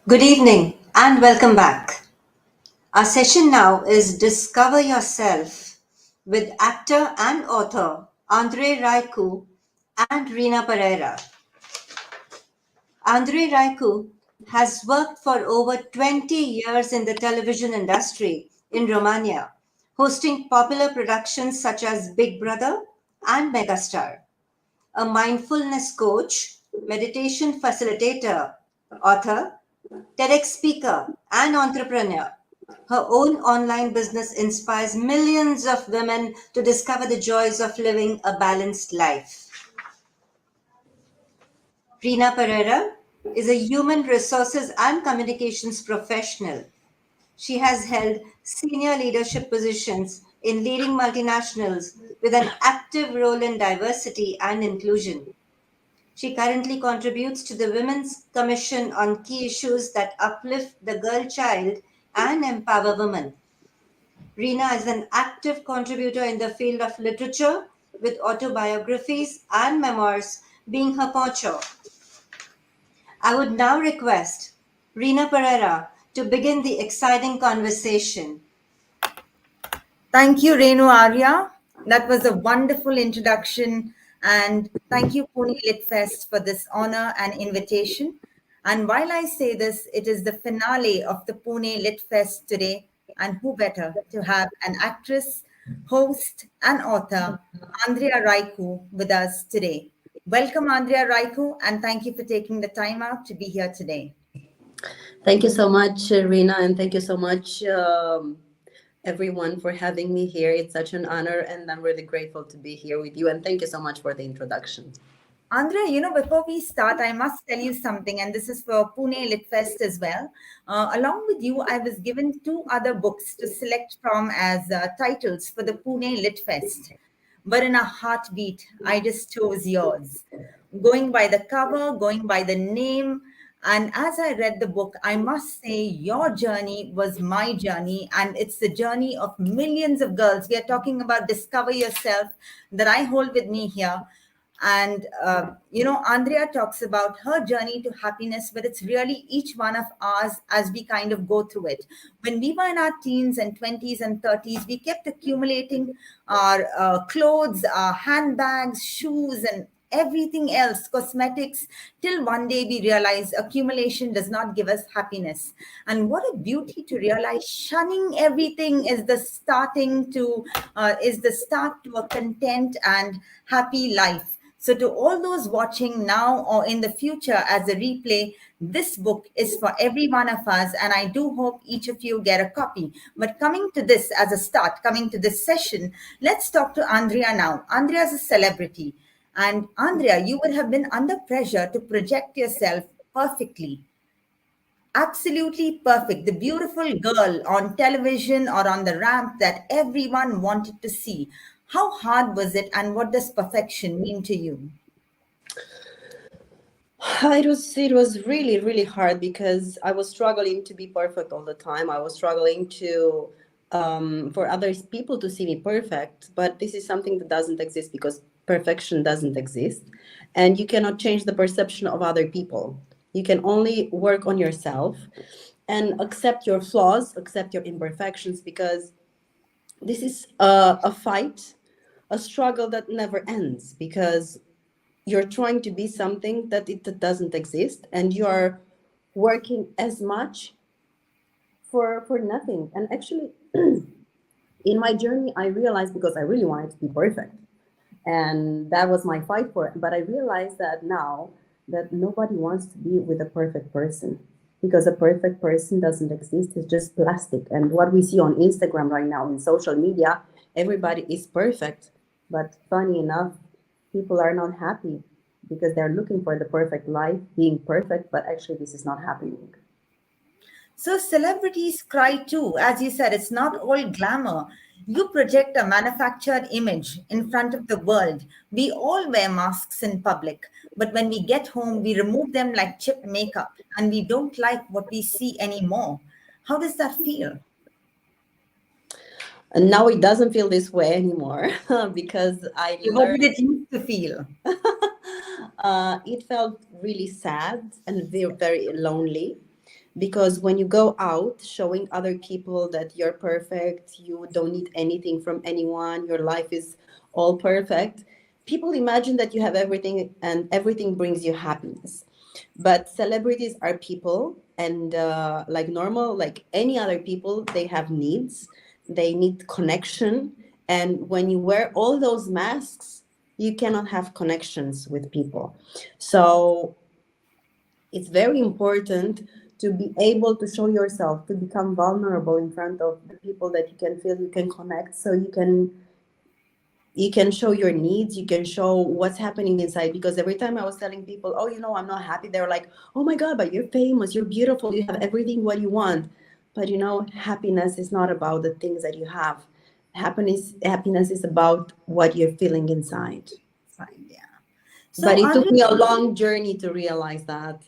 Good evening and welcome back. Our session now is Discover Yourself with actor and author Andreea Raicu and Reena Pereira. Andreea Raicu has worked for over 20 years in the television industry in Romania, hosting popular productions such as Big Brother and Megastar. A mindfulness coach, meditation facilitator, author, TEDx speaker, and entrepreneur. Her own online business inspires millions of women to discover the joys of living a balanced life. Reena Pereira is a human resources and communications professional. She has held senior leadership positions in leading multinationals with an active role in diversity and inclusion. She currently contributes to the Women's Commission on key issues that uplift the girl child and empower women. Reena is an active contributor in the field of literature, with autobiographies and memoirs being her poncho. I would now request Reena Pereira to begin the exciting conversation. Thank you, Renu Arya. That was a wonderful introduction. And thank you, Pune Lit Fest, for this honor and invitation. And while I say this, it is the finale of the Pune Lit Fest today. And who better to have an actress, host, and author, Andrea Raicu, with us today. Welcome, Andrea Raicu, and thank you for taking the time out to be here today. Thank you so much, Reena, and thank you so much, everyone, for having me here. It's such an honor, and I'm really grateful to be here with you. And thank you so much for the introduction. Andrea, before we start, I must tell you something, and this is for Pune Lit Fest as well. Along with you, I was given two other books to select from as titles for the Pune Lit Fest. But in a heartbeat, I just chose yours. Going by the cover, going by the name, and as I read the book, I must say your journey was my journey, and it's the journey of millions of girls. We are talking about Discover Yourself that I hold with me here. And, Andrea talks about her journey to happiness, but it's really each one of ours as we kind of go through it. When we were in our teens and 20s and 30s, we kept accumulating our clothes, our handbags, shoes, and everything else, cosmetics, till one day we realize accumulation does not give us happiness. And what a beauty to realize shunning everything is the start to a content and happy life. So, to all those watching now or in the future as a replay, this book is for every one of us, and I do hope each of you get a copy. But coming to this as a start, coming to this session, let's talk to Andrea now. Andrea is a celebrity. And Andrea, you would have been under pressure to project yourself perfectly, absolutely perfect, the beautiful girl on television or on the ramp that everyone wanted to see. How hard was it, and what does perfection mean to you? It was really hard because I was struggling to be perfect all the time. I was struggling to for other people to see me perfect, but this is something that doesn't exist because perfection doesn't exist, and you cannot change the perception of other people. You can only work on yourself and accept your flaws, accept your imperfections, because this is a fight, a struggle that never ends, because you're trying to be something that it doesn't exist, and you're working as much for nothing. And actually, in my journey, I realized, because I really wanted to be perfect, and that was my fight for it, but I realized that now that nobody wants to be with a perfect person, because a perfect person doesn't exist. It's just plastic. And what we see on Instagram right now, in social media, everybody is perfect, but funny enough, people are not happy because they're looking for the perfect life, being perfect, but actually this is not happening. So, celebrities cry too. As you said, it's not all glamour. You project a manufactured image in front of the world. We all wear masks in public, but when we get home, we remove them like chip makeup, and we don't like what we see anymore. How does that feel? And now it doesn't feel this way anymore because I What did learned. it used to feel? It felt really sad and very, very lonely, because when you go out showing other people that you're perfect, you don't need anything from anyone, your life is all perfect, people imagine that you have everything and everything brings you happiness. But celebrities are people, and like normal, like any other people, they have needs, they need connection. And when you wear all those masks, you cannot have connections with people. So it's very important to be able to show yourself, to become vulnerable in front of the people that you can feel you can connect, so you can show your needs, you can show what's happening inside. Because every time I was telling people, oh, I'm not happy, they were like, oh my god, but you're famous, you're beautiful, you have everything what you want. But happiness is not about the things that you have. Happiness is about what you're feeling inside. Fine, yeah. But So, it took Andrea, me a long journey to realize that.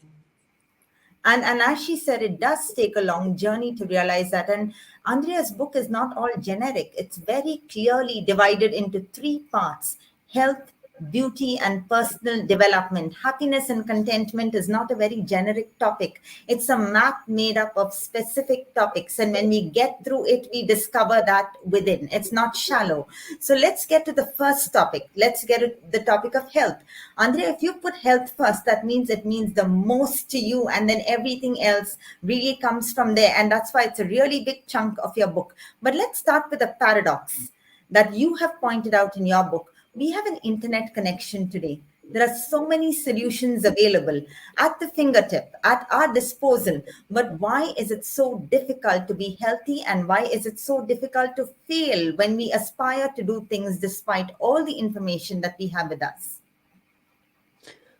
and as she said, it does take a long journey to realize that. And Andrea's book is not all generic. It's very clearly divided into three parts: health, beauty, and personal development. Happiness and contentment is not a very generic topic. It's a map made up of specific topics. And when we get through it, we discover that within. It's not shallow. So let's get to the first topic. Let's get to the topic of health. Andrea, if you put health first, that means it means the most to you, and then everything else really comes from there. And that's why it's a really big chunk of your book. But let's start with a paradox that you have pointed out in your book. We have an internet connection today. There are so many solutions available at the fingertip, at our disposal. But why is it so difficult to be healthy, and why is it so difficult to fail when we aspire to do things despite all the information that we have with us?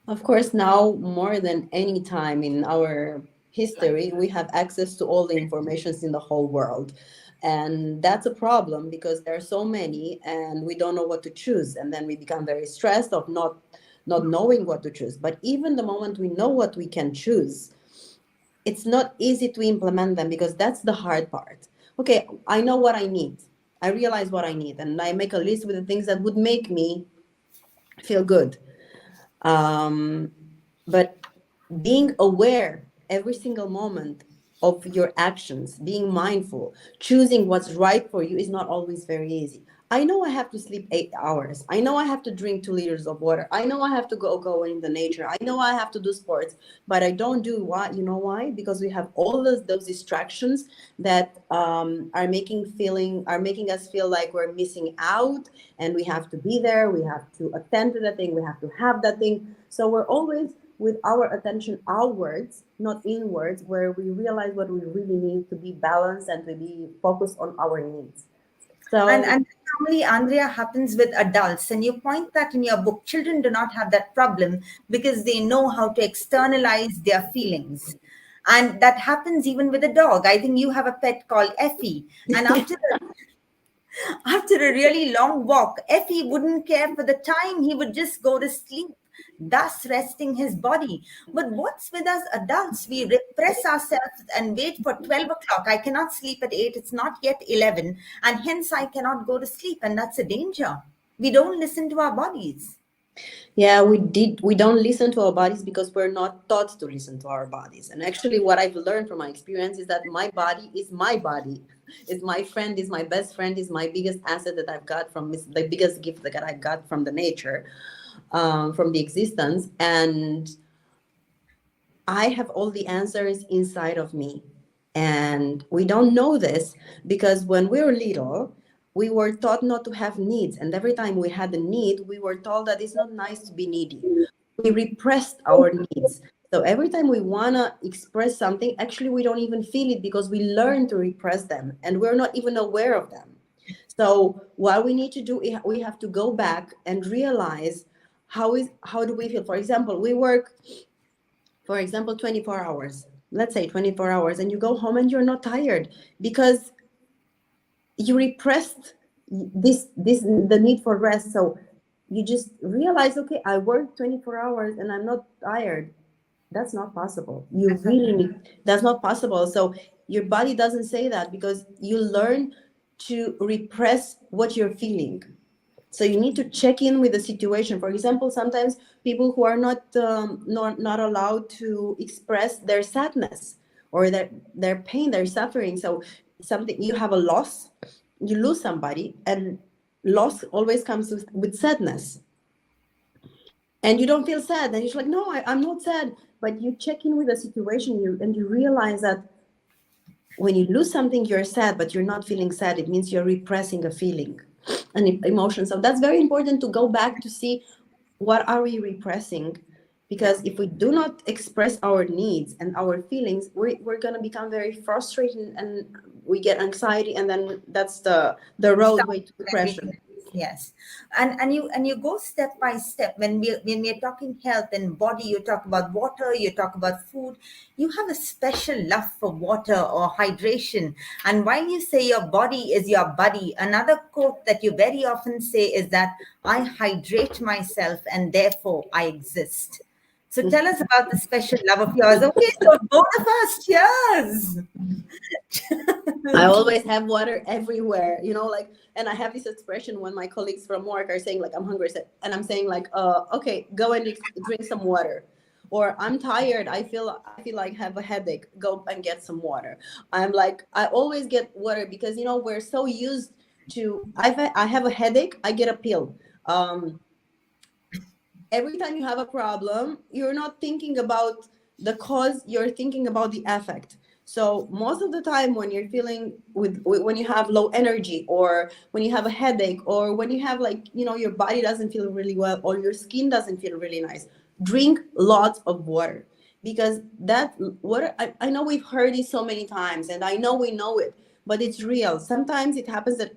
Of course, now more than any time in our history, we have access to all the informations in the whole world. And that's a problem because there are so many and we don't know what to choose. And then we become very stressed of not knowing what to choose. But even the moment we know what we can choose, it's not easy to implement them, because that's the hard part. Okay, I know what I need. I realize what I need, and I make a list with the things that would make me feel good. um, but being aware every single moment of your actions, being mindful, choosing what's right for you is not always very easy. I know I have to sleep 8 hours. I know I have to drink 2 liters of water. I know I have to go in the nature. I know I have to do sports, but I don't do why. You know why? Because we have all those distractions that are making us feel like we're missing out, and we have to be there. We have to attend to that thing. We have to have that thing. So we're always with our attention outwards, not inwards, where we realize what we really need to be balanced and to be focused on our needs. And So and normally, Andrea, happens with adults, and you point that in your book. Children do not have that problem because they know how to externalize their feelings, and that happens even with a dog. I think you have a pet called Effie, and after a really long walk, Effie wouldn't care for the time. He would just go to sleep, thus resting his body. But what's with us adults? We repress ourselves and wait for 12 o'clock. I cannot sleep at 8. It's not yet 11. And hence I cannot go to sleep. And that's a danger. We don't listen to our bodies. yeah, we don't listen to our bodies because we're not taught to listen to our bodies. And actually what I've learned from my experience is that my body is my body. Is my friend, is my best friend, is my biggest asset that I've got from the biggest gift that I got from the nature, from the existence. And I have all the answers inside of me. And we don't know this because when we were little, we were taught not to have needs. And every time we had a need, we were told that it's not nice to be needy. We repressed our needs. So every time we want to express something, actually, we don't even feel it because we learn to repress them and we're not even aware of them. So what we need to do, we have to go back and realize how do we feel. For example, we work 24 hours, let's say 24 hours, and you go home and you're not tired because you repressed this the need for rest. So you just realize, okay, I worked 24 hours and I'm not tired. That's not possible. You really need, that's not possible. So your body doesn't say that because you learn to repress what you're feeling. So you need to check in with the situation. For example, sometimes people who are not allowed to express their sadness, or their pain, their suffering. So something, you have a loss, you lose somebody, and loss always comes with sadness, and you don't feel sad, and you're like, no, I'm not sad. But you check in with the situation, and you realize that when you lose something, you're sad, but you're not feeling sad. It means you're repressing a feeling, an emotion. So that's very important, to go back to see what are we repressing, because if we do not express our needs and our feelings, we're going to become very frustrated, and we get anxiety, and then that's the roadway to depression. Everything. Yes, and you go step by step. When we're talking health and body, you talk about water, you talk about food. You have a special love for water or hydration. And while you say your body is your buddy, another quote that you very often say is that I hydrate myself and therefore I exist. So tell us about the special love of yours. Okay, so both of us, cheers. I always have water everywhere, like, and I have this expression when my colleagues from work are saying, like, I'm hungry, and I'm saying, like, okay, go and drink some water. Or I'm tired, I feel like have a headache, go and get some water. I'm like, I always get water, because we're so used to, I have a headache, I get a pill. Every time you have a problem, you're not thinking about the cause, you're thinking about the effect. So most of the time, when you're feeling when you have low energy, or when you have a headache, or when you have, like, your body doesn't feel really well, or your skin doesn't feel really nice, drink lots of water. Because that water, I know we've heard it so many times, and I know we know it, but it's real. Sometimes it happens that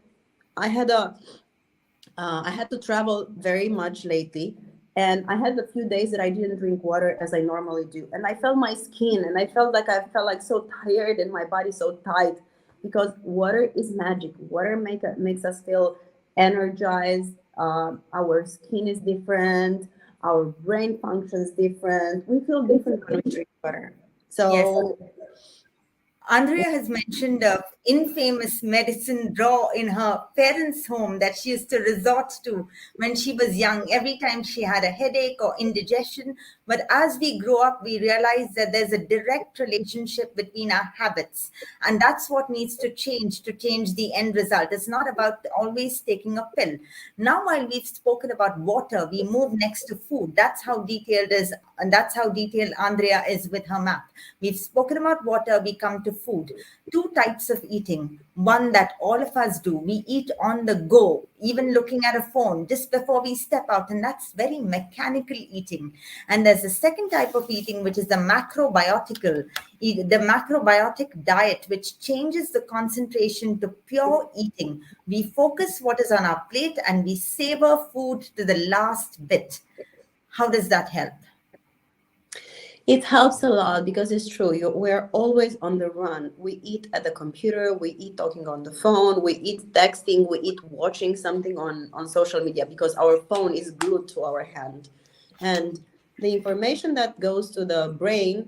I had I had to travel very much lately, and I had a few days that I didn't drink water as I normally do, and I felt my skin, and I felt like so tired, and my body so tight, because water is magic. Water makes us feel energized. Our skin is different. Our brain functions different. We feel different when we drink water. Yes. So Andrea has mentioned a infamous medicine drawer in her parents' home that she used to resort to when she was young, every time she had a headache or indigestion. But as we grow up, we realize that there's a direct relationship between our habits. And that's what needs to change the end result. It's not about always taking a pill. Now, while we've spoken about water, we move next to food. That's how detailed is, and that's how detailed Andrea is with her map. We've spoken about water, we come to food. Two types of eating. One that all of us do. We eat on the go, even looking at a phone just before we step out, and that's very mechanical eating. And there's a second type of eating, which is the macrobiotic diet, which changes the concentration to pure eating. We focus what is on our plate and we savor food to the last bit. How does that help? it helps a lot, because it's true. We're always on the run. We eat at the computer, we eat talking on the phone, we eat texting, we eat watching something on social media, because our phone is glued to our hand. And the information that goes to the brain,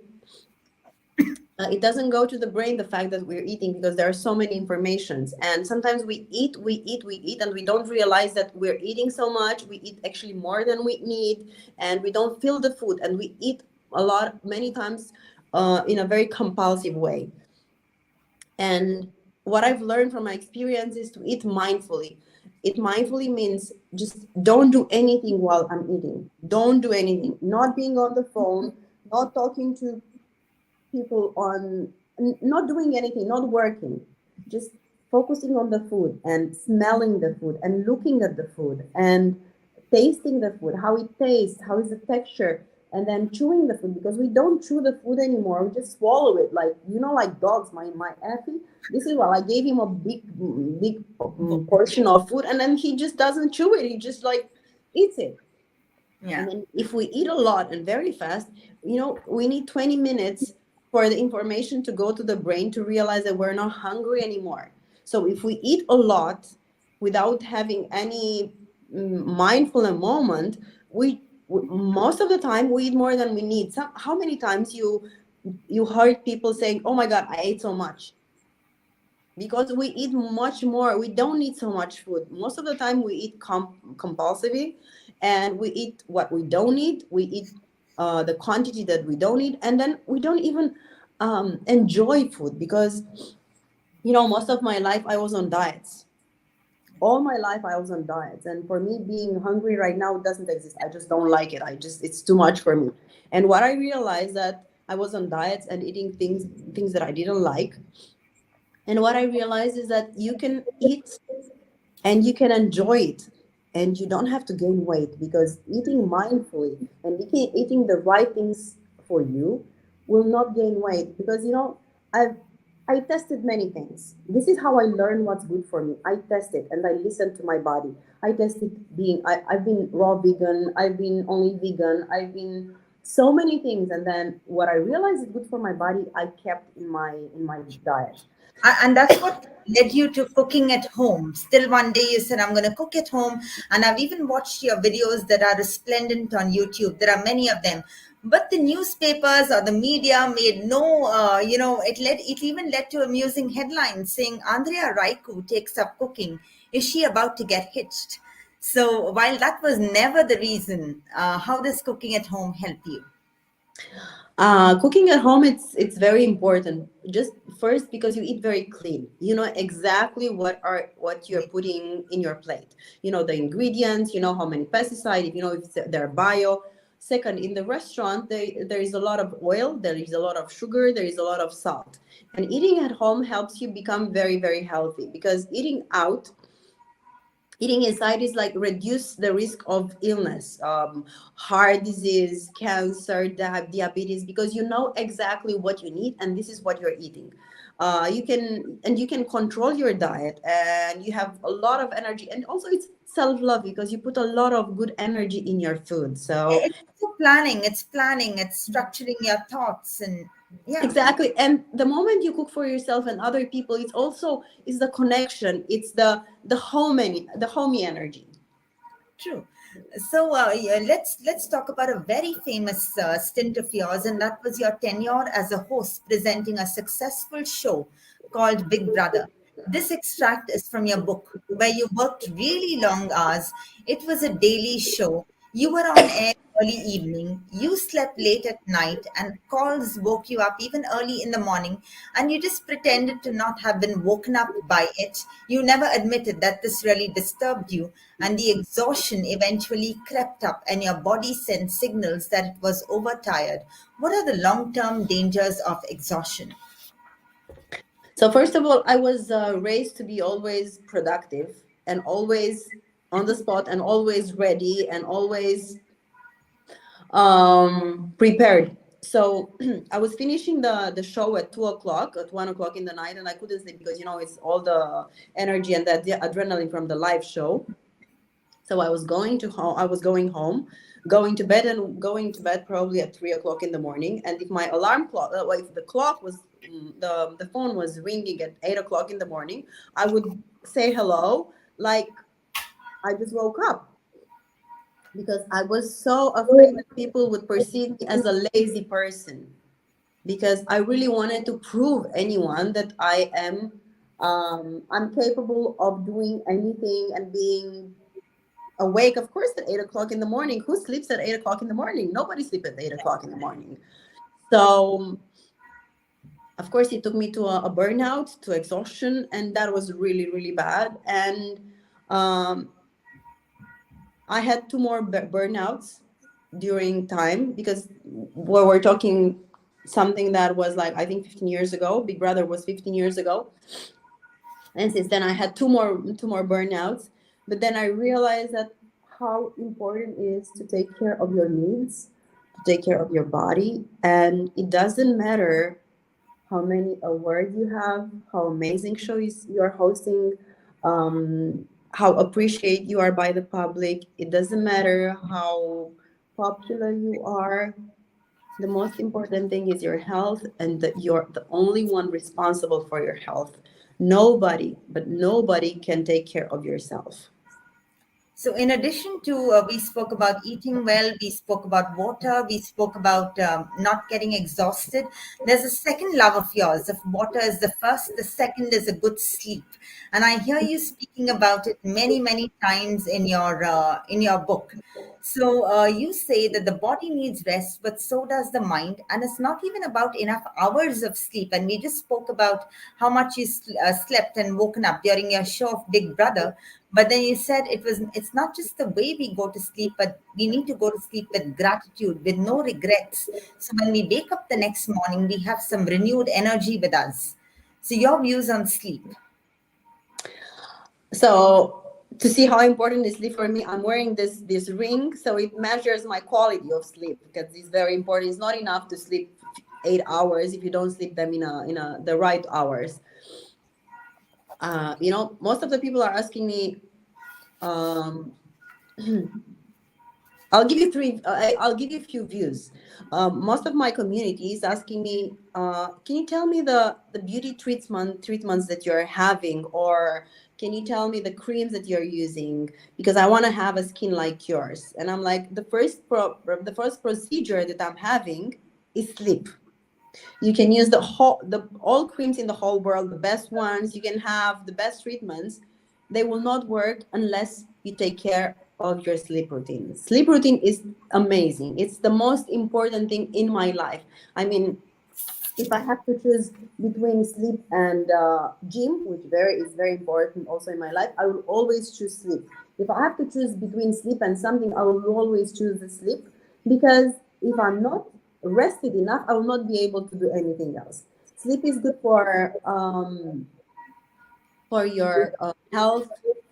it doesn't go to the brain, the fact that we're eating, because there are so many informations. And sometimes we eat, and we don't realize that we're eating so much. We eat actually more than we need, and we don't feel the food, and we eat a lot, many times, in a very compulsive way. And what I've learned from my experience is to eat mindfully. It mindfully means just don't do anything while I'm eating. Don't do anything. Not being on the phone, not talking to people, not doing anything, not working, just focusing on the food, and smelling the food, and looking at the food, and tasting the food, how it tastes, how is the texture, and then chewing the food, because we don't chew the food anymore. We just swallow it, like, like dogs. My Effie, this is what I gave him, a big portion of food, and then he just doesn't chew it. He just, like, eats it. Yeah. And then if we eat a lot and very fast, we need 20 minutes for the information to go to the brain to realize that we're not hungry anymore. So if we eat a lot without having any mindful moment, most of the time we eat more than we need. How many times you heard people saying, "Oh my God, I ate so much." Because we eat much more. We don't need so much food. Most of the time we eat compulsively, and we eat what we don't need. We eat the quantity that we don't need, and then we don't even enjoy food, because most of my life I was on diets. All my life I was on diets, and for me, being hungry right now doesn't exist. I just don't like it. It's too much for me. And what I realized, that I was on diets and eating things that I didn't like. And what I realized is that you can eat and you can enjoy it, and you don't have to gain weight, because eating mindfully and eating the right things for you will not gain weight. Because I tested many things. This is how I learned what's good for me. I tested and I listened to my body. I tested I've been raw vegan, I've been only vegan, I've been so many things, and then what I realized is good for my body, I kept in my diet. And that's what led you to cooking at home. Still, one day you said, I'm going to cook at home. And I've even watched your videos that are resplendent on YouTube. There are many of them. But the newspapers or the media made no, it even led to amusing headlines saying, Andreea Raicu takes up cooking. Is she about to get hitched? So while that was never the reason, how does cooking at home help you? Cooking at home, it's very important. Just first, because you eat very clean. You know exactly what you're putting in your plate. You know the ingredients. You know how many pesticides. If they're bio. Second, in the restaurant, there is a lot of oil. There is a lot of sugar. There is a lot of salt. And eating at home helps you become very, very healthy, because eating inside is like reduce the risk of illness, heart disease, cancer, diabetes, because you know exactly what you need, and this is what you're eating. You can control your diet, and you have a lot of energy, and also it's self-love, because you put a lot of good energy in your food. So It's also planning, it's structuring your thoughts. And yeah. exactly. And the moment you cook for yourself and other people, it's also is the connection. It's the homey energy. True. So yeah, let's talk about a very famous stint of yours, and that was your tenure as a host presenting a successful show called Big Brother. This extract is from your book, where you worked really long hours. It was a daily show. You were on air early evening. You slept late at night, and calls woke you up even early in the morning, and you just pretended to not have been woken up by it. You never admitted that this really disturbed you, and the exhaustion eventually crept up, and your body sent signals that it was overtired. What are the long term dangers of exhaustion? So first of all, I was raised to be always productive and always on the spot and always ready and always prepared. So I was finishing the show at 2 o'clock, at 1 o'clock in the night, and I couldn't sleep, because it's all the energy and the adrenaline from the live show. So I was going to home. I was going home, going to bed probably at 3 o'clock in the morning. And if my alarm clock, if the clock was, the phone was ringing at 8 o'clock in the morning, I would say hello, like I just woke up, because I was so afraid that people would perceive me as a lazy person, because I really wanted to prove anyone that I'm capable of doing anything and being awake, of course, at 8 o'clock in the morning. Who sleeps at 8 o'clock in the morning? Nobody sleeps at 8 o'clock in the morning. So, of course, it took me to a burnout, to exhaustion, and that was really, really bad. And um, I had two more burnouts during time, because we're talking something that was like, I think, 15 years ago. Big Brother was 15 years ago. And since then I had two more burnouts. But then I realized that how important it is to take care of your needs, to take care of your body. And it doesn't matter how many awards you have, how amazing shows you're hosting, how appreciated you are by the public. It doesn't matter how popular you are. The most important thing is your health, and that you're the only one responsible for your health. Nobody, but nobody can take care of yourself. So, in addition to, we spoke about eating well, we spoke about water, we spoke about not getting exhausted. There's a second love of yours. If water is the first, the second is a good sleep. And I hear you speaking about it many, many times in your book. So you say that the body needs rest, but so does the mind, and it's not even about enough hours of sleep. And we just spoke about how much you slept and woken up during your show of Big Brother. But then you said it's not just the way we go to sleep, but we need to go to sleep with gratitude, with no regrets. So when we wake up the next morning, we have some renewed energy with us. So your views on sleep? So to see how important is sleep for me, I'm wearing this ring, so it measures my quality of sleep because it's very important. It's not enough to sleep 8 hours if you don't sleep them in the right hours. Most of the people are asking me. Um, I'll give you three. I'll give you a few views. Most of my community is asking me, can you tell me the beauty treatments that you're having, or can you tell me the creams that you're using? Because I want to have a skin like yours. And I'm like, the first procedure that I'm having is sleep. You can use the all creams in the whole world, the best ones. You can have the best treatments. They will not work unless you take care of your sleep routine. Sleep routine is amazing. It's the most important thing in my life. I mean, if I have to choose between sleep and gym, which is very important also in my life, I will always choose sleep. If I have to choose between sleep and something, I will always choose the sleep, because if I'm not rested enough, I will not be able to do anything else. Sleep is good for your health.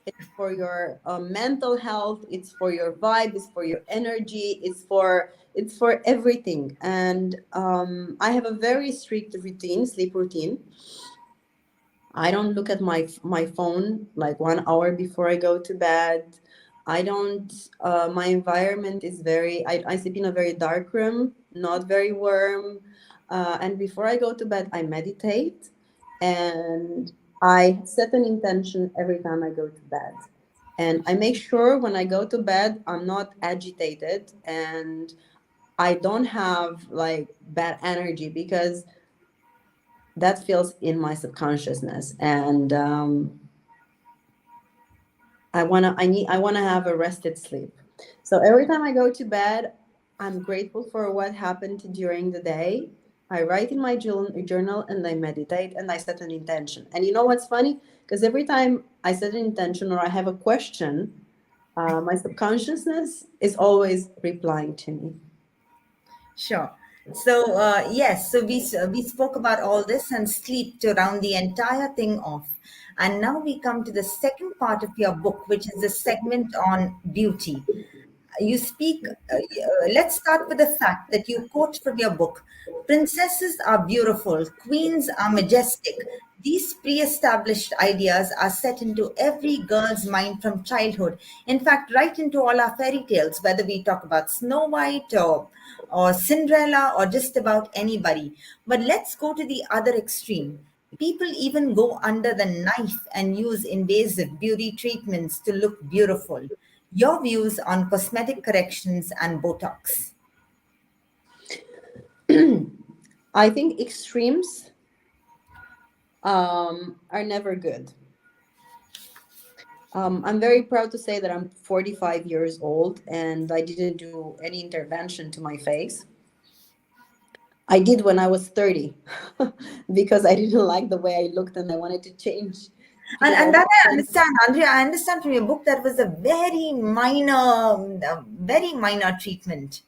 It's for your mental health. It's for your vibe. It's for your energy. It's for everything. And I have a very strict routine, sleep routine. I don't look at my phone like 1 hour before I go to bed. I don't. My environment is I sleep in a very dark room, not very warm. And before I go to bed, I meditate, and I set an intention every time I go to bed. And I make sure when I go to bed, I'm not agitated and I don't have like bad energy, because that feels in my subconsciousness. And I wanna have a rested sleep. So every time I go to bed, I'm grateful for what happened during the day. I write in my journal, and I meditate, and I set an intention. And you know what's funny? Because every time I set an intention or I have a question, my subconsciousness is always replying to me. Sure. So yes, so we spoke about all this and sleep to round the entire thing off, and now we come to the second part of your book, which is the segment on beauty. You speak. Let's start with the fact that you quote from your book: "Princesses are beautiful, queens are majestic." These pre-established ideas are set into every girl's mind from childhood. In fact, right into all our fairy tales, whether we talk about Snow White or Cinderella or just about anybody. But let's go to the other extreme. People even go under the knife and use invasive beauty treatments to look beautiful. Your views on cosmetic corrections and Botox? I think extremes are never good. I'm very proud to say that I'm 45 years old and I didn't do any intervention to my face. I did when I was 30 because I didn't like the way I looked and I wanted to change, because I And that I wanted. understand, Andrea. I understand from your book that was a very minor treatment.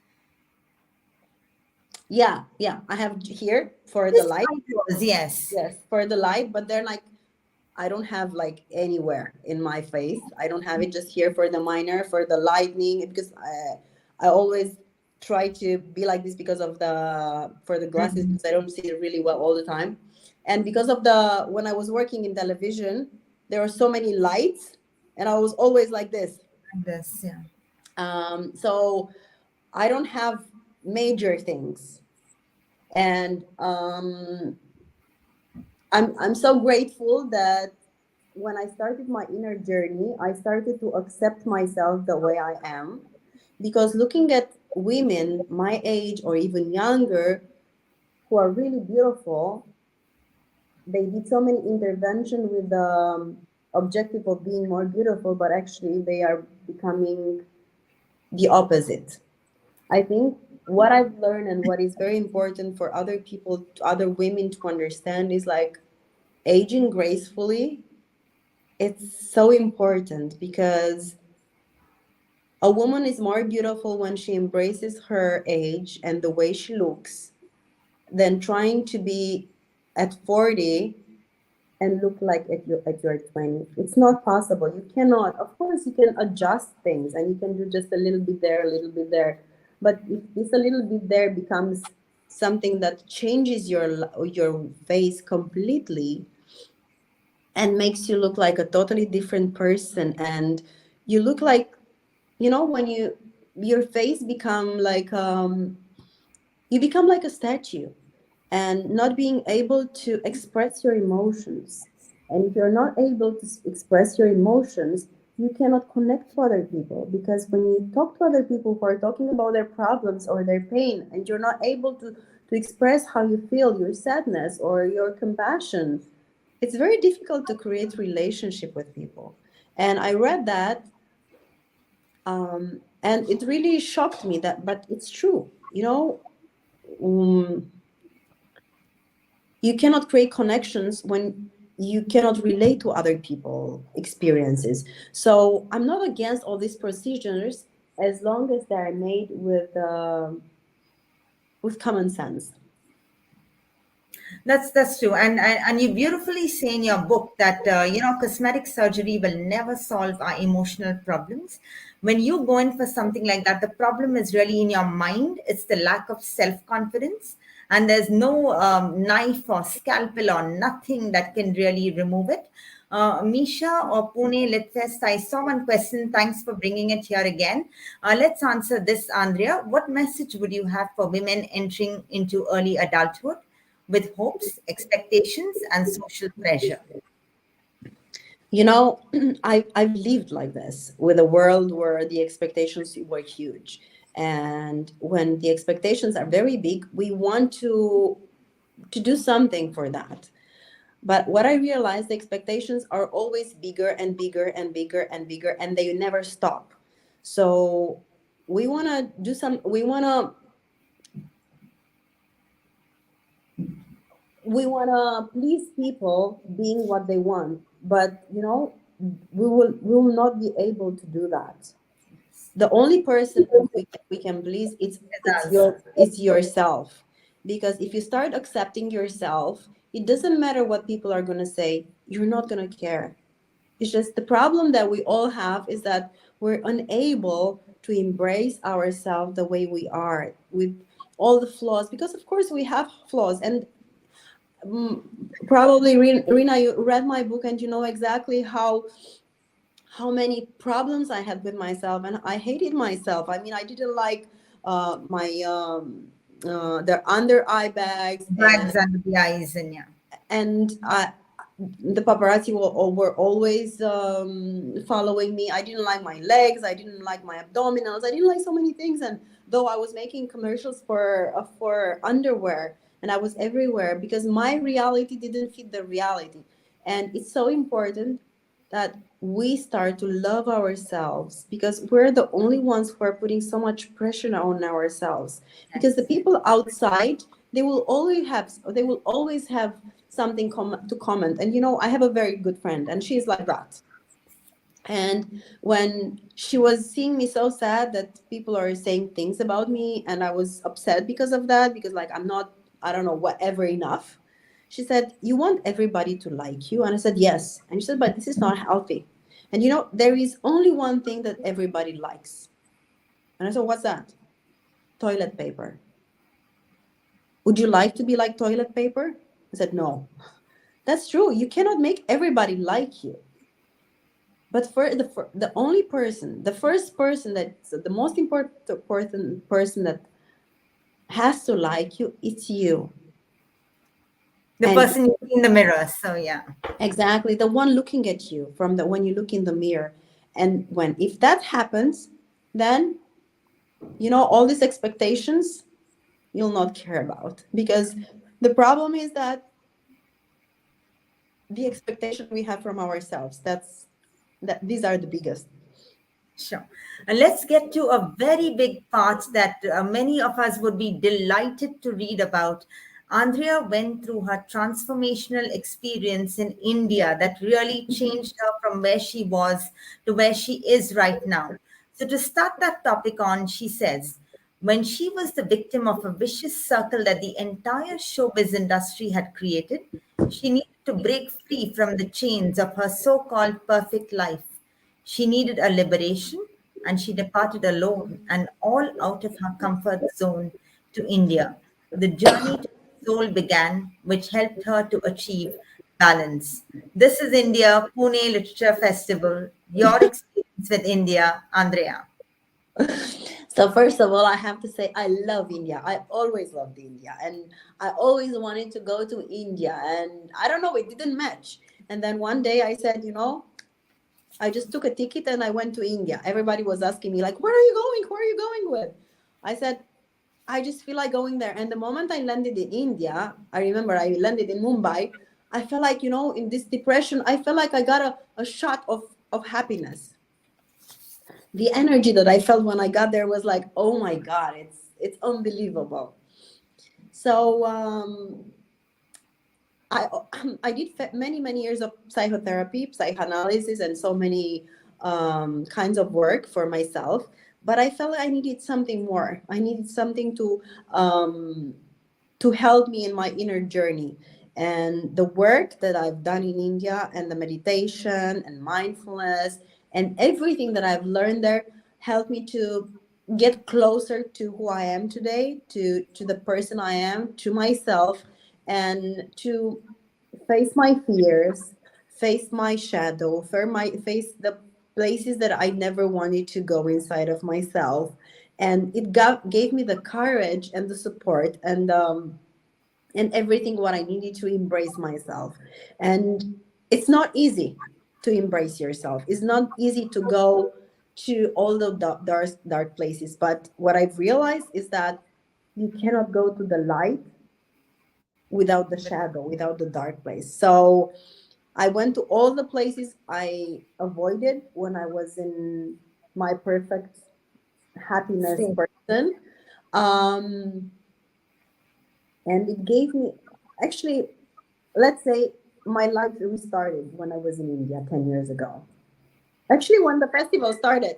Yeah, I have here for the Just light. eyebrows, yes. Yes, for the light, but they're like, I don't have like anywhere in my face. I don't have it, just here for the minor, for the lightning, because I always try to be like this because of the for the glasses, Mhm. because I don't see it really well all the time. And because of the when I was working in television, there were so many lights, and I was always like this. Like this, yeah. So I don't have major things, and I'm so grateful that when I started my inner journey, I started to accept myself the way I am. Because looking at women my age or even younger who are really beautiful, they did so many intervention with the objective of being more beautiful, but actually they are becoming the opposite. I think what I've learned and what is very important for other people, other women to understand is like aging gracefully. It's so important because a woman is more beautiful when she embraces her age and the way she looks than trying to be at 40 and look like at your 20s. It's not possible. You cannot. Of course, you can adjust things and you can do just a little bit there, a little bit there. But if this a little bit there becomes something that changes your face completely and makes you look like a totally different person, and you look like, when your face become like you become like a statue and not being able to express your emotions. And if you're not able to express your emotions, you cannot connect to other people, because when you talk to other people who are talking about their problems or their pain, and you're not able to express how you feel, your sadness or your compassion, it's very difficult to create relationship with people. And I read that, and it really shocked me, that but it's true, um, you cannot create connections when you cannot relate to other people experiences. So I'm not against all these procedures as long as they're made with common sense. That's true, and you beautifully say in your book that cosmetic surgery will never solve our emotional problems. When you go in for something like that, the problem is really in your mind. It's the lack of self confidence, and there's no knife or scalpel or nothing that can really remove it. Misha or Pune Litfest, I saw one question. Thanks for bringing it here again. Let's answer this, Andrea. What message would you have for women entering into early adulthood with hopes, expectations, and social pressure? I've lived like this with a world where the expectations were huge. And when the expectations are very big, we want to do something for that. But what I realized, the expectations are always bigger and bigger and bigger and bigger, and they never stop. So we want to do some, we want to please people being what they want, but we will not be able to do that. The only person we can please, It it's yourself. Because if you start accepting yourself, it doesn't matter what people are going to say, you're not going to care. It's just the problem that we all have is that we're unable to embrace ourselves the way we are, with all the flaws, because of course we have flaws. And probably, Reena, you read my book and you know exactly how many problems I had with myself, and I hated myself. I mean, I didn't like my the under eye bags, bags under the eyes, and yeah. and the paparazzi were always following me. I didn't like my legs, I didn't like my abdominals, I didn't like so many things. And though I was making commercials for underwear, and I was everywhere because my reality didn't fit the reality. And it's so important that we start to love ourselves, because we're the only ones who are putting so much pressure on ourselves. Because the people outside, they will always have something to comment. And I have a very good friend, and she's like that. And when she was seeing me so sad that people are saying things about me, and I was upset because of that, because like I'm not, I don't know, whatever enough. She said, "You want everybody to like you?" And I said, "Yes." And she said, "But this is not healthy. And there is only one thing that everybody likes." And I said, "What's that?" "Toilet paper. Would you like to be like toilet paper?" I said, "No." That's true. You cannot make everybody like you. But for the only person, the first person, that's the most important person that has to like you, it's you. The And person you see in the mirror. So yeah. exactly, the one looking at you from the when you look in the mirror. And if that happens, then all these expectations you'll not care about, because the problem is that the expectation we have from ourselves, that these are the biggest. Sure. Let's get to a very big part that many of us would be delighted to read about. Andrea went through her transformational experience in India that really changed her from where she was to where she is right now. So, to start that topic on, she says, when she was the victim of a vicious circle that the entire showbiz industry had created, she needed to break free from the chains of her so called perfect life. She needed a liberation, and she departed alone and all out of her comfort zone to India. The journey to the soul began, which helped her to achieve balance. This is India Pune Literature Festival. Your experience with India, Andrea. So first of all, I have to say I love India. I always loved India, and I always wanted to go to India. And I don't know, it didn't match. And then one day I said, I just took a ticket and I went to India. Everybody was asking me like, "Where are you going? Where are you going with?" I said, "I just feel like going there." And the moment I landed in India, I remember I landed in Mumbai. I felt like, in this depression, I felt like I got a shot of happiness. The energy that I felt when I got there was like, oh my God, it's unbelievable. So I I did many years of psychotherapy, psychoanalysis, and so many kinds of work for myself. But I felt like I needed something more. I needed something to help me in my inner journey. And the work that I've done in India and the meditation and mindfulness and everything that I've learned there helped me to get closer to who I am today, to the person I am, to myself, and to face my fears, face my shadow, face the places that I never wanted to go inside of myself. And it gave me the courage and the support and everything what I needed to embrace myself. And it's not easy to embrace yourself. It's not easy to go to all the dark places. But what I've realized is that you cannot go to the light without the shadow, without the dark place. So I went to all the places I avoided when I was in my perfect happiness Same. person. Um, and it gave me, actually, let's say my life restarted when I was in India 10 years ago. Actually, when the festival started.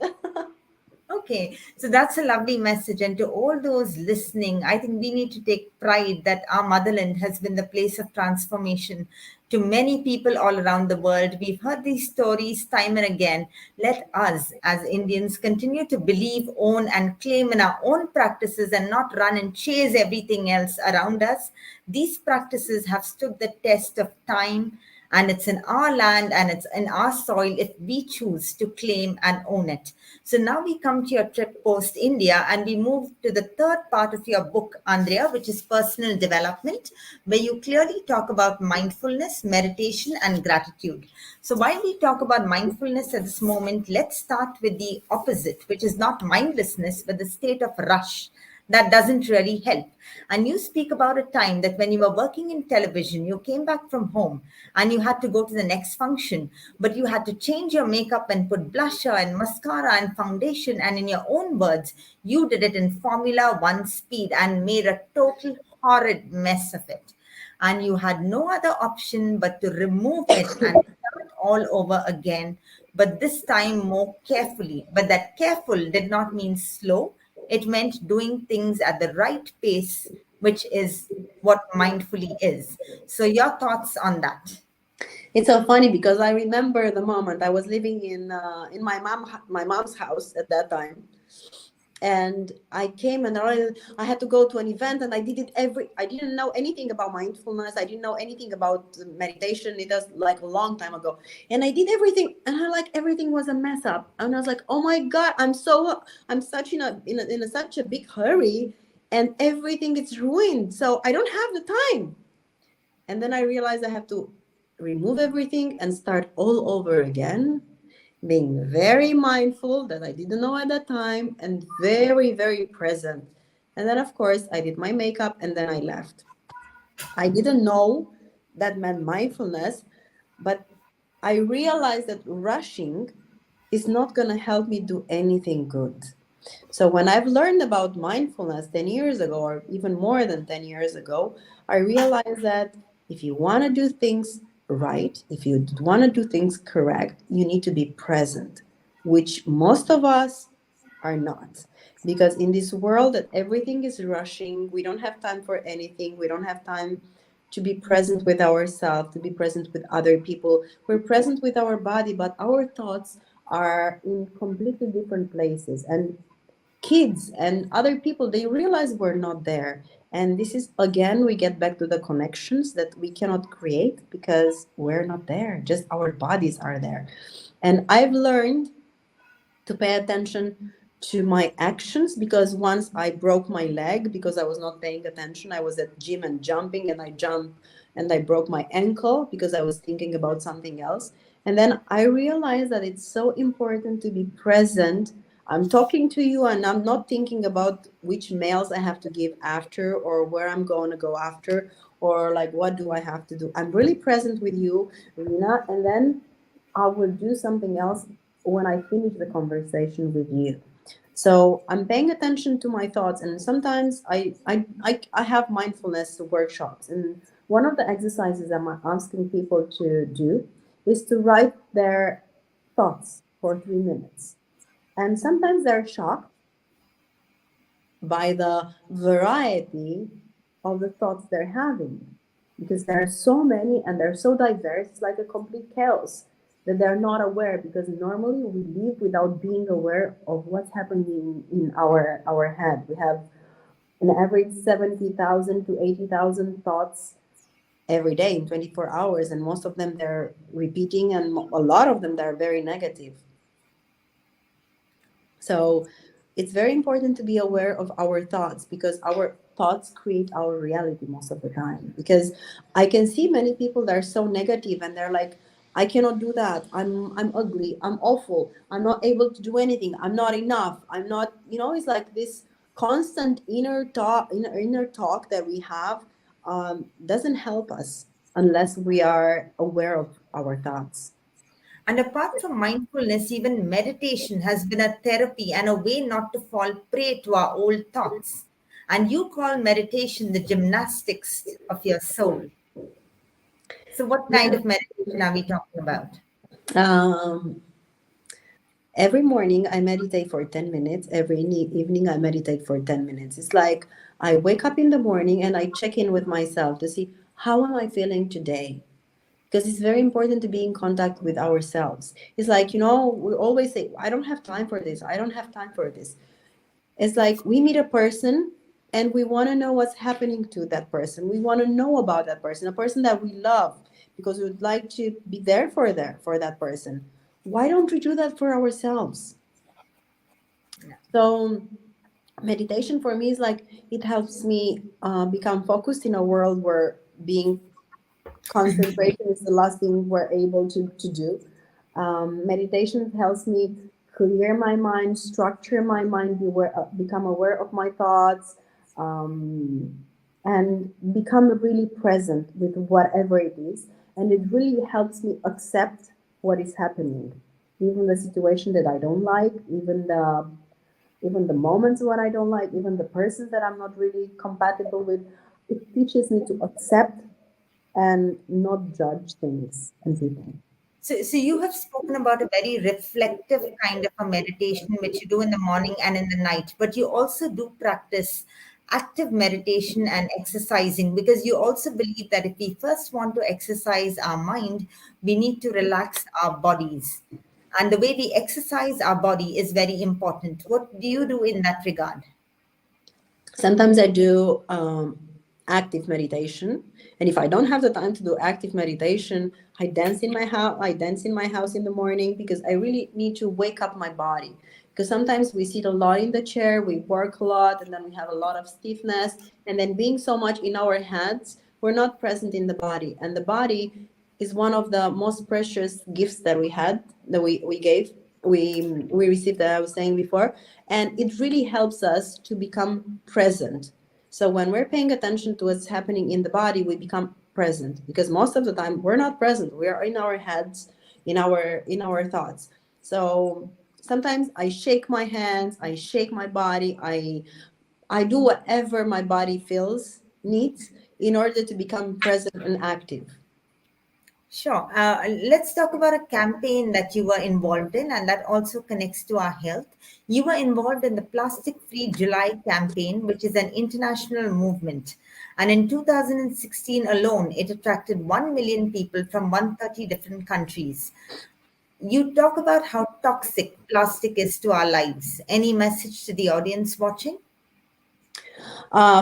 Okay, so that's a lovely message. And to all those listening, I think we need to take pride that our motherland has been the place of transformation to many people all around the world. We've heard these stories time and again. Let us, as Indians, continue to believe, own, and claim in our own practices and not run and chase everything else around us. These practices have stood the test of time, and it's in our land and it's in our soil if we choose to claim and own it. So now we come to your trip post India and we move to the third part of your book, Andrea, which is personal development, where you clearly talk about mindfulness, meditation, and gratitude. So while we talk about mindfulness at this moment, let's start with the opposite, which is not mindlessness, but the state of rush that doesn't really help. And you speak about a time that when you were working in television, you came back from home and you had to go to the next function, but you had to change your makeup and put blusher and mascara and foundation. And in your own words, you did it in Formula One speed and made a total horrid mess of it. And you had no other option but to remove it and start all over again, but this time more carefully. But that careful did not mean slow, it meant doing things at the right pace, which is what mindfully is. So, your thoughts on that? It's so funny because I remember the moment I was living in my mom's house at that time, and I came and I had to go to an event, and I didn't know anything about mindfulness. I didn't know anything about meditation. It was like a long time ago, and I did everything, and everything was a mess up, and I was like, oh my God, I'm such in a such a big hurry, and everything is ruined, so I don't have the time. And then I realized I have to remove everything and start all over again, being very mindful that I didn't know at that time and very, very present. And then, of course, I did my makeup and then I left. I didn't know that meant mindfulness, but I realized that rushing is not going to help me do anything good. So when I've learned about mindfulness 10 years ago, or even more than 10 years ago, I realized that if you want to do things right, if you want to do things correct, you need to be present, which most of us are not. Because in this world that everything is rushing, we don't have time for anything, we don't have time to be present with ourselves, to be present with other people. We're present with our body, but our thoughts are in completely different places. And kids and other people, they realize we're not there. And this is, again, we get back to the connections that we cannot create because we're not there, just our bodies are there. And I've learned to pay attention to my actions, because once I broke my leg because I was not paying attention. I was at gym and jumping, and I jumped and I broke my ankle because I was thinking about something else. And then I realized that it's so important to be present. I'm talking to you and I'm not thinking about which mails I have to give after, or where I'm going to go after, or like what do I have to do. I'm really present with you, Reena, and then I will do something else when I finish the conversation with you. So I'm paying attention to my thoughts, and sometimes I have mindfulness workshops, and one of the exercises I'm asking people to do is to write their thoughts for 3 minutes. And sometimes they're shocked by the variety of the thoughts they're having, because there are so many and they're so diverse. It's like a complete chaos that they're not aware, because normally we live without being aware of what's happening in our head. We have an average 70,000 to 80,000 thoughts every day in 24 hours, and most of them they're repeating, and a lot of them they're very negative. So it's very important to be aware of our thoughts, because our thoughts create our reality most of the time. Because I can see many people that are so negative and they're like, I cannot do that. I'm ugly. I'm awful. I'm not able to do anything. I'm not enough. I'm not, it's like this constant inner talk that we have doesn't help us unless we are aware of our thoughts. And apart from mindfulness, even meditation has been a therapy and a way not to fall prey to our old thoughts. And you call meditation the gymnastics of your soul. So, what kind of meditation are we talking about? Um, every morning I meditate for 10 minutes. Every evening I meditate for 10 minutes. It's like I wake up in the morning and I check in with myself to see how am I feeling today? Because it's very important to be in contact with ourselves. It's like, we always say, I don't have time for this. I don't have time for this. It's like we meet a person and we want to know what's happening to that person. We want to know about that person, a person that we love, because we would like to be there for that person. Why don't we do that for ourselves? So meditation for me is like it helps me become focused in a world where being concentration is the last thing we're able to do. Meditation helps me clear my mind, structure my mind, become aware of my thoughts, um, and become really present with whatever it is. And it really helps me accept what is happening, even the situation that I don't like, even the moments when I don't like, even the persons that I'm not really compatible with. It teaches me to accept and not judge things and people. So you have spoken about a very reflective kind of a meditation, which you do in the morning and in the night, but you also do practice active meditation and exercising, because you also believe that if we first want to exercise our mind, we need to relax our bodies. And the way we exercise our body is very important. What do you do in that regard? Sometimes I do active meditation, and if I don't have the time to do active meditation, I dance in my house. I dance in my house in the morning, because I really need to wake up my body. Because sometimes we sit a lot in the chair, we work a lot, and then we have a lot of stiffness, and then being so much in our heads, we're not present in the body. And the body is one of the most precious gifts that we had, that we gave, we received, that I was saying before, and it really helps us to become present. So when we're paying attention to what's happening in the body, we become present, because most of the time we're not present. We are in our heads, in our thoughts. So sometimes I shake my hands, I shake my body, I do whatever my body feels needs in order to become present and active. Sure. Let's talk about a campaign that you were involved in, and that also connects to our health. You were involved in the Plastic Free July campaign, which is an international movement. And in 2016 alone, it attracted 1 million people from 130 different countries. You talk about how toxic plastic is to our lives. Any message to the audience watching?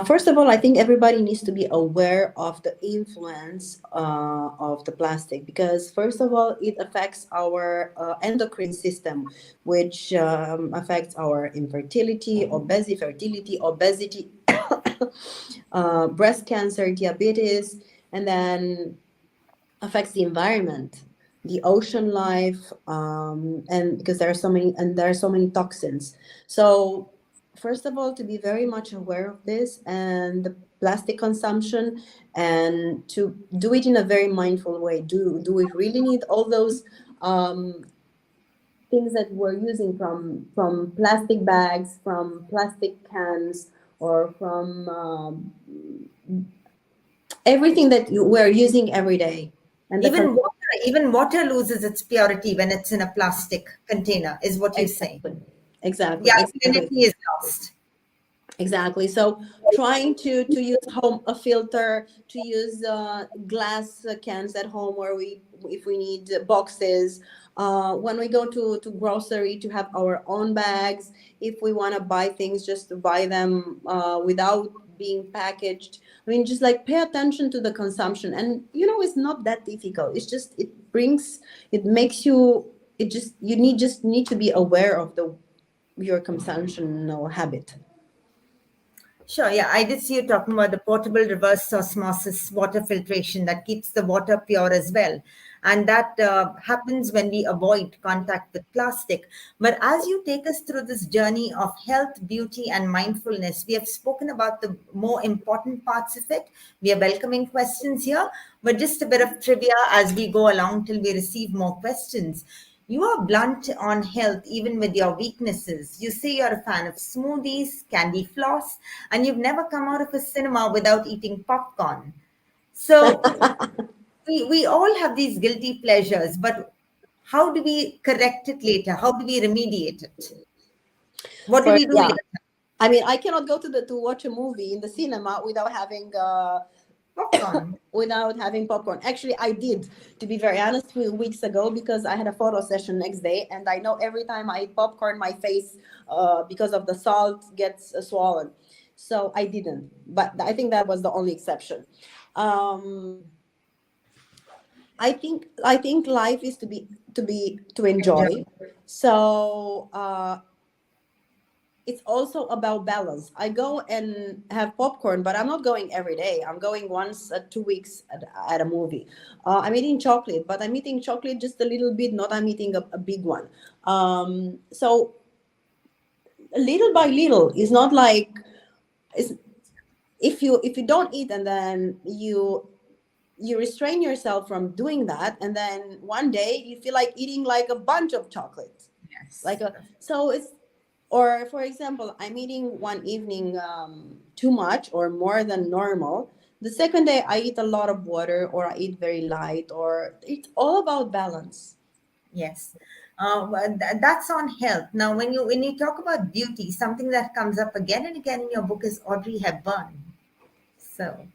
First of all, I think everybody needs to be aware of the influence of the plastic because, first of all, it affects our endocrine system, which affects our infertility, obesity, breast cancer, diabetes, and then affects the environment, the ocean life, and because there are so many toxins. So first of all, to be very much aware of this and the plastic consumption, and to do it in a very mindful way. Do we really need all those things that we're using from plastic bags, from plastic cans, or from everything that we're using every day? And the Even water loses its purity when it's in a plastic container, is what you say. exactly, The exactly, exactly. salinity is lost. Exactly. So trying to use home a filter, to use glass cans at home, where we if we need boxes. When we go to grocery, to have our own bags. If we want to buy things, just to buy them without being packaged. I mean, just like pay attention to the consumption, and it's not that difficult. It's just it makes you it just you need to be aware of the your consumption habit. Sure, yeah, I did see you talking about the portable reverse osmosis water filtration that keeps the water pure as well. And that happens when we avoid contact with plastic. But as you take us through this journey of health, beauty, and mindfulness, we have spoken about the more important parts of it. We are welcoming questions here, but just a bit of trivia as we go along till we receive more questions. You are blunt on health even with your weaknesses. You say you're a fan of smoothies, candy floss, and you've never come out of a cinema without eating popcorn. So we all have these guilty pleasures, but how do we correct it later? How do we remediate it? What do For we do yeah, later? I mean, I cannot go to watch a movie in the cinema Popcorn. without having popcorn. Actually, I did, to be very honest, 2 weeks ago, because I had a photo session next day, and I know every time I eat popcorn, my face, because of the salt, gets swollen. So I didn't, but I think that was the only exception. Um, I think life is to Enjoy. enjoy. So it's also about balance. I go and have popcorn, but I'm not going every day. I'm going once at 2 weeks at a movie. I'm eating chocolate, but I'm eating chocolate just a little bit, not I'm eating a big one. So little by little, it's not like it's, if you don't eat, and then you restrain yourself from doing that, and then one day you feel like eating like a bunch of chocolate, Yes. like a so it's or for example, I'm eating one evening too much or more than normal. The second day I eat a lot of water, or I eat very light, or it's all about balance. Yes. That's on health. Now, when you talk about beauty, something that comes up again and again in your book is Audrey Hepburn. So,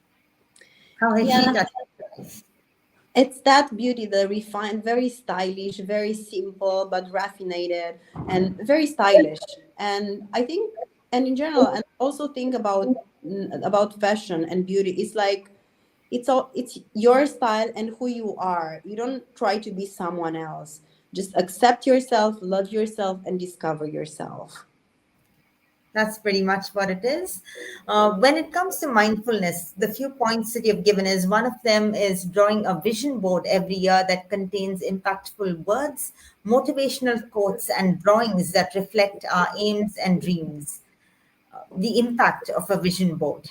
how has she Yeah, touched lives? it's that beauty, the refined, very stylish, very simple but raffinated, and very stylish. And I think, and in general, and also think about fashion and beauty. It's like it's your style and who you are. You don't try to be someone else. Just accept yourself, love yourself, and discover yourself. That's pretty much what it is. When it comes to mindfulness, the few points that you've given is one of them is drawing a vision board every year that contains impactful words, motivational quotes, and drawings that reflect our aims and dreams. The impact of a vision board.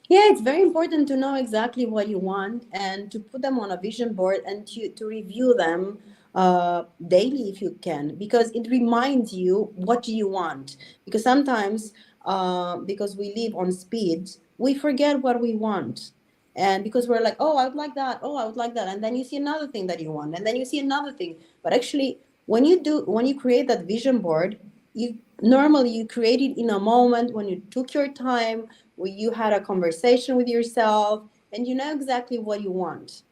Yeah, it's very important to know exactly what you want and to put them on a vision board and to review them daily if you can, because it reminds you what do you want. Because sometimes, because we live on speed, we forget what we want. And because we're like, oh, I would like that, oh, I would like that, and then you see another thing that you want, and then you see another thing. But actually, when you create that vision board, you normally you create it in a moment when you took your time, when you had a conversation with yourself, and you know exactly what you want.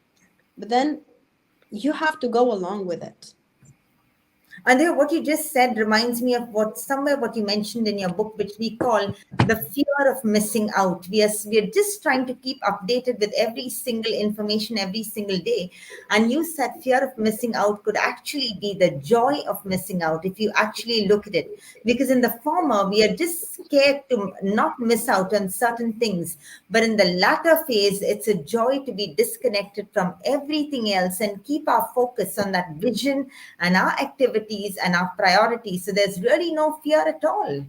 But then you have to go along with it. Andrea, what you just said reminds me of what you mentioned in your book, which we call the fear of missing out. We are just trying to keep updated with every single information every single day. And you said fear of missing out could actually be the joy of missing out if you actually look at it. Because in the former, we are just scared to not miss out on certain things. But in the latter phase, it's a joy to be disconnected from everything else and keep our focus on that vision and our activities and our priorities. So there's really no fear at all.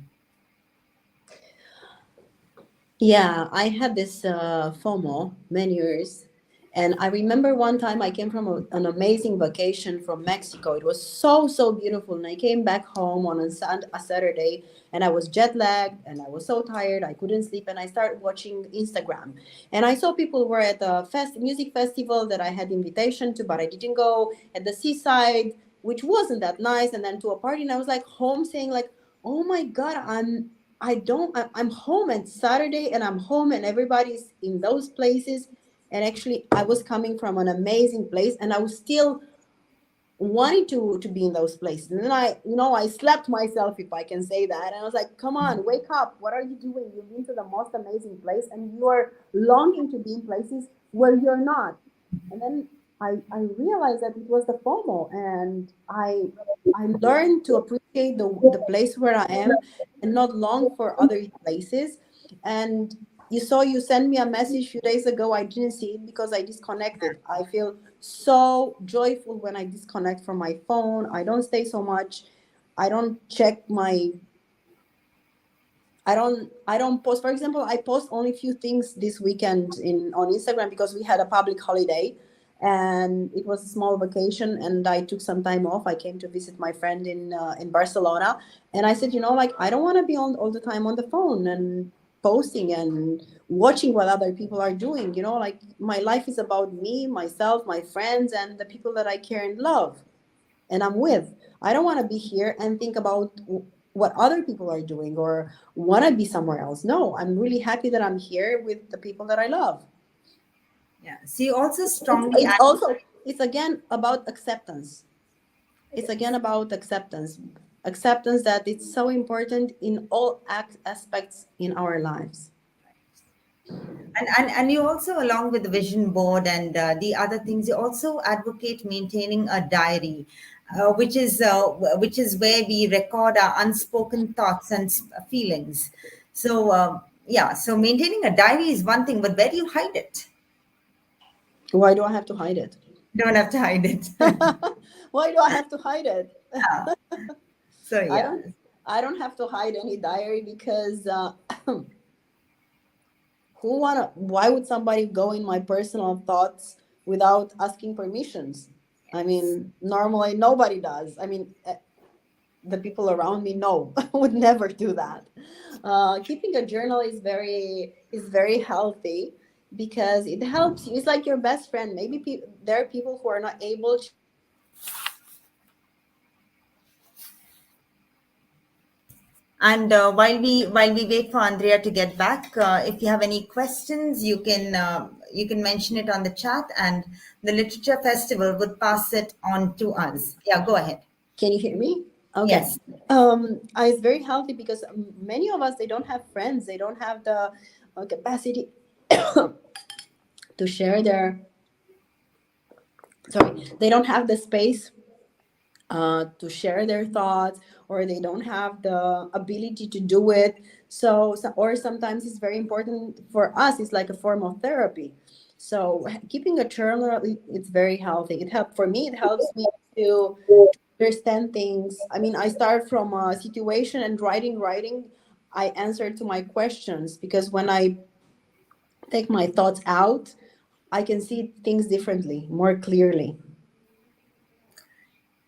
Yeah, I had this FOMO many years. And I remember one time I came from an amazing vacation from Mexico. It was so, so beautiful. And I came back home on a Saturday, and I was jet lagged and I was so tired. I couldn't sleep. And I started watching Instagram. And I saw people were at a music festival that I had invitation to, but I didn't go, at the seaside, which wasn't that nice. And then to a party. And I was like home saying like, oh my God, I'm home on Saturday, and I'm home and everybody's in those places. And actually I was coming from an amazing place, and I was still wanting to be in those places. And then I slapped myself, if I can say that. And I was like, come on, wake up. What are you doing? You've been to the most amazing place and you are longing to be in places where you're not. And then I realized that it was the FOMO, and I learned to appreciate the place where I am and not long for other places. And you sent me a message a few days ago. I didn't see it because I disconnected. I feel so joyful when I disconnect from my phone. I don't stay so much. I don't check my I don't post. For example, I post only few things this weekend in on Instagram because we had a public holiday and it was a small vacation, and I took some time off. I came to visit my friend in Barcelona, and I said, like, I don't want to be on all the time on the phone and posting and watching what other people are doing. Like, my life is about me, myself, my friends, and the people that I care and love and I'm with. I don't want to be here and think about what other people are doing or want to be somewhere else. No, I'm really happy that I'm here with the people that I love. Yeah. So you also It's, strongly it's also, it's again about acceptance. It's again about acceptance. Acceptance that it's so important in all aspects in our lives. and you also, along with the vision board and the other things, you also advocate maintaining a diary, which is where we record our unspoken thoughts and feelings. So yeah, so maintaining a diary is one thing, but where do you hide it? Why do I have to hide it? You don't have to hide it. Why do I have to hide it? So I yeah. don't I don't have to hide any diary because why would somebody go in my personal thoughts without asking permissions? I mean, normally nobody does. I mean, the people around me know would never do that. Keeping a journal is very healthy because it helps you. It's like your best friend. Maybe there are people who are not able to. And while we wait for Andrea to get back, if you have any questions, you can mention it on the chat, and the literature festival would pass it on to us. Yeah, go ahead. Can you hear me? Okay. Yes. It's very healthy because many of us, they don't have friends. They don't have the capacity to share their. Sorry, they don't have the space to share their thoughts, or they don't have the ability to do it. Or sometimes it's very important for us. It's like a form of therapy. So keeping a journal, it's very healthy. For me. It helps me to understand things. I mean, I start from a situation and writing. I answer to my questions because when I take my thoughts out, I can see things differently, more clearly.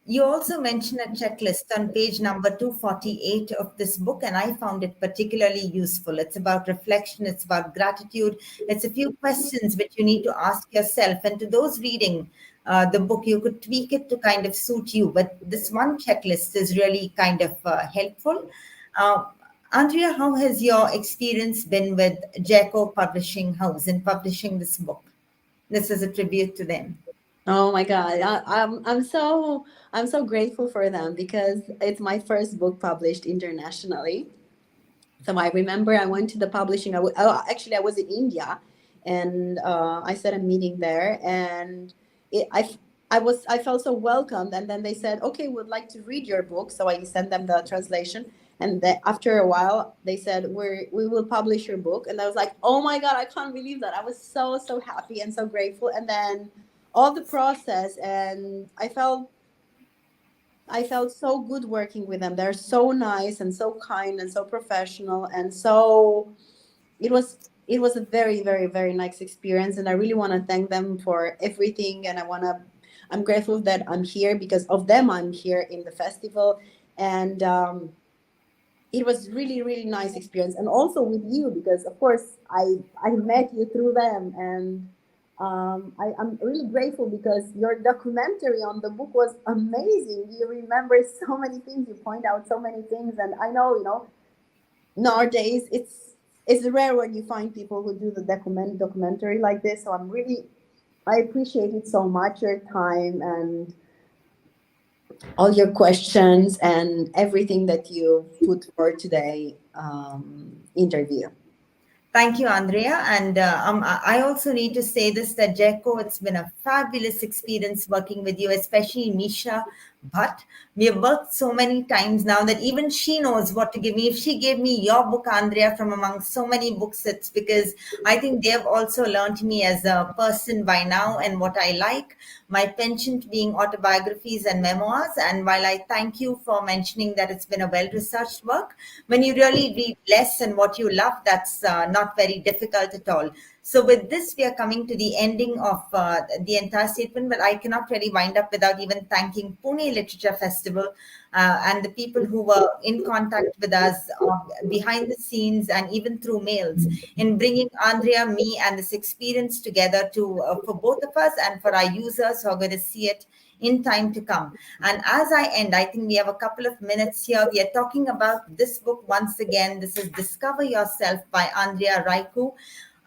You also mention a checklist on page number 248 of this book, and I found it particularly useful. It's about reflection, it's about gratitude, it's a few questions which you need to ask yourself. And to those reading the book, you could tweak it to kind of suit you. But this one checklist is really kind of helpful. Uh, Andrea, how has your experience been with Jacko Publishing House in publishing this book? This is a tribute to them. Oh my God, I'm so grateful for them because it's my first book published internationally. So I remember I went to the publishing. Actually, I was in India, and I set a meeting there, and it, I felt so welcomed. And then they said, "Okay, we'd like to read your book." So I sent them the translation, and after a while, they said, We will publish your book." And I was like, "Oh my God, I can't believe that!" I was so happy and so grateful. And then all the process, and I felt so good working with them. They're so nice and so kind and so professional, and so it was a very nice experience, and I really want to thank them for everything. And I'm grateful that I'm here because of them. I'm here in the festival, and it was really nice experience, and also with you because of course I met you through them. And I'm really grateful because your documentary on the book was amazing. You remember so many things, you point out so many things, and I know, nowadays it's rare when you find people who do the documentary like this. So I appreciate it so much, your time and all your questions and everything that you put for today interview. Thank you, Andrea. And I also need to say this that Jeko, it's been a fabulous experience working with you, especially Misha. But we have worked so many times now that even she knows what to give me. If she gave me your book, Andrea, from among so many books, it's because I think they have also learned me as a person by now and what I like. My penchant being autobiographies and memoirs. And while I thank you for mentioning that it's been a well researched work, when you really read less and what you love, that's not very difficult at all. So, with this, we are coming to the ending of the entire statement, but I cannot really wind up without even thanking Pune Literature Festival and the people who were in contact with us behind the scenes and even through mails in bringing Andrea, me, and this experience together to for both of us and for our users who are going to see it in time to come. And as I end, I think we have a couple of minutes here. We are talking about this book once again. This is Discover Yourself by Andreea Raicu.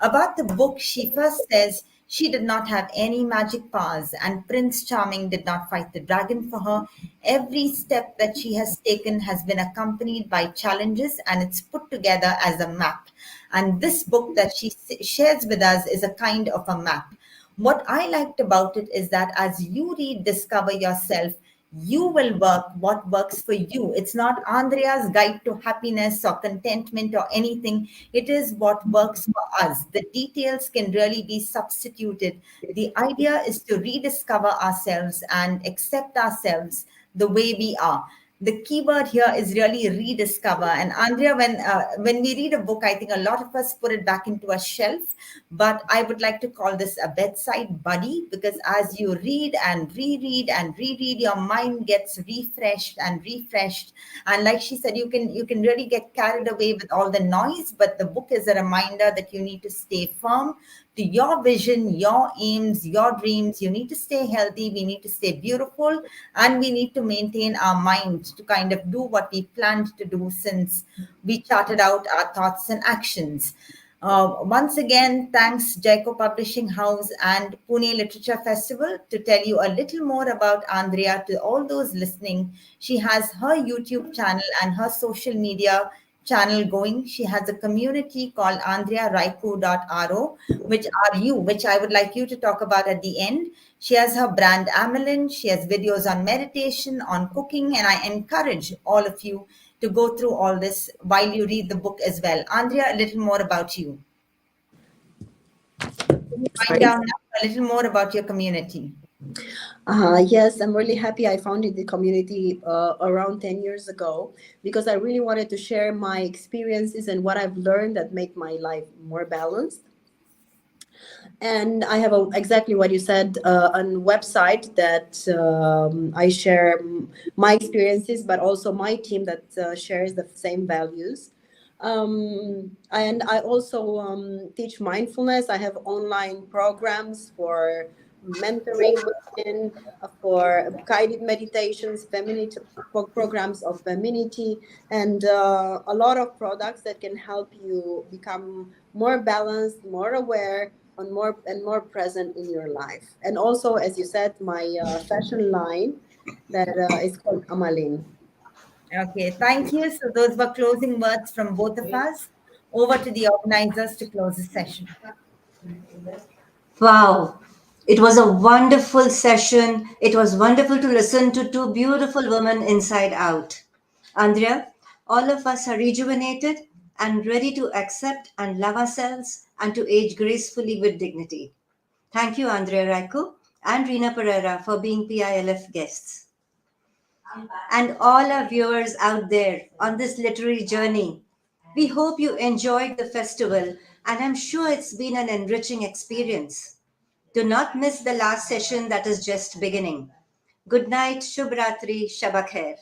About the book, she first says she did not have any magic powers and Prince Charming did not fight the dragon for her. Every step that she has taken has been accompanied by challenges and it's put together as a map. And this book that she shares with us is a kind of a map. What I liked about it is that as you read Discover Yourself, you will work what works for you. It's not Andrea's guide to happiness or contentment or anything. It is what works for us. The details can really be substituted. The idea is to rediscover ourselves and accept ourselves the way we are. The key word here is really rediscover. And Andrea, when we read a book, I think a lot of us put it back into a shelf, but I would like to call this a bedside buddy because as you read and reread, your mind gets refreshed and refreshed. And like she said, you can really get carried away with all the noise, but the book is a reminder that you need to stay firm to your vision, your aims, your dreams. You need to stay healthy, we need to stay beautiful, and we need to maintain our mind to kind of do what we planned to do since we charted out our thoughts and actions. Once again, thanks Jaiko Publishing House and Pune Literature Festival. To tell you a little more about Andrea, to all those listening, she has her YouTube channel and her social media channel going. She has a community called andrearaiku.ro, which I would like you to talk about at the end. She has her brand Amelin. She has videos on meditation, on cooking, and I encourage all of you to go through all this while you read the book as well. Andrea, a little more about you. Can you find Sorry. out a little more about your community? Yes, I'm really happy I founded the community around 10 years ago because I really wanted to share my experiences and what I've learned that make my life more balanced. And I have exactly what you said, a website that I share my experiences, but also my team that shares the same values. And I also teach mindfulness. I have online programs for mentoring women, for guided meditations, femininity programs of femininity, and a lot of products that can help you become more balanced, more aware, and more present in your life. And also, as you said, my fashion line that is called Amalin. Okay, thank you. So those were closing words from both of us. Over to the organizers to close the session. Wow. It was a wonderful session. It was wonderful to listen to two beautiful women inside out. Andrea, all of us are rejuvenated and ready to accept and love ourselves and to age gracefully with dignity. Thank you, Andrea Raicu and Reena Pereira, for being PILF guests. And all our viewers out there on this literary journey, we hope you enjoyed the festival, and I'm sure it's been an enriching experience. Do not miss the last session that is just beginning. Good night, Shubh Ratri, Shabakher.